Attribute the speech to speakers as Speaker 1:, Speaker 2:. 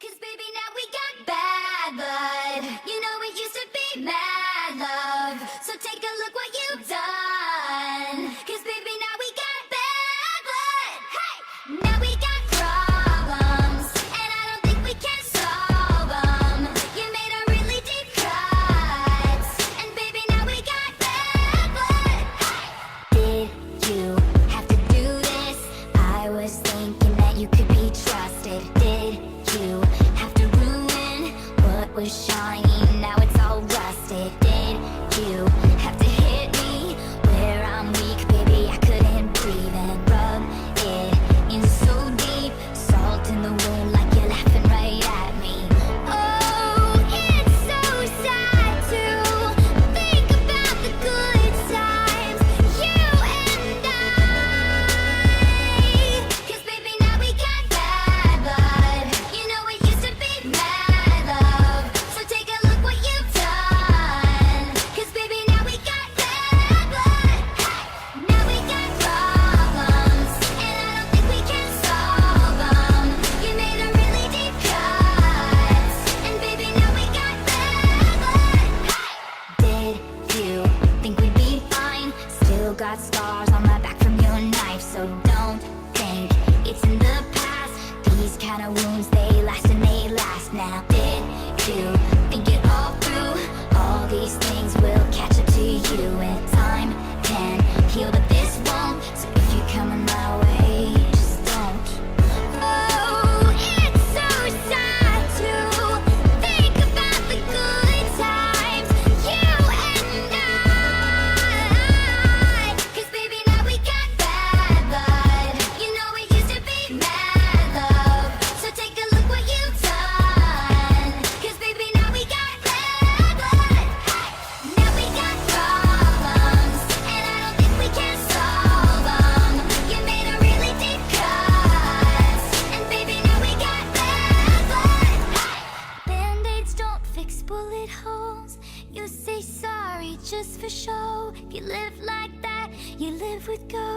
Speaker 1: 'Cause baby, now we got bad blood. You know it used to be mad love. So take a look what you've done. 'Cause baby, now we got bad blood. Hey! Now we got problems, and I don't think we can solve them. You made a really deep cuts, and baby, now we got bad blood. Hey! Did you have to do this? I was thinking that you could be trusted. Did you have to ruin what was shiny? Now it's all rusted. Did you have to hit me where I'm weak? Baby, I couldn't breathe and rub it in so deep. Salt in the wound like you're laughing right at me. Oh, it's so sad to think about the good times, you and I. 'Cause baby, now we got bad blood. You know it used to be mad love. So take a look what you've done. 'Cause baby, now we got bad blood. Hey! Now we got problems, and I don't think we can solve them. You made a really deep cuts, and baby, now we got bad blood. Hey! Did you think we'd be fine? Still got scars on my back from your knife, so don't think it's in the past. These kind of wounds, they last and they last now. Did you think it all through? All these things will catch up to you, and time can heal, but this won't. So if you're coming my way, just don't. Oh, it's so sad to think about the good times, you and I. 'Cause baby, now we got bad blood. You know it used to be mad love. So take a look what you've done. 'Cause baby, now we got bad blood. Hey! Now we got problems, and I don't think we can solve them. You made a really deep cuts, and baby, now we got bad blood. Hey! Band-aids don't fix bullet holes. You say sorry just for show. If you live like that, you live with ghosts.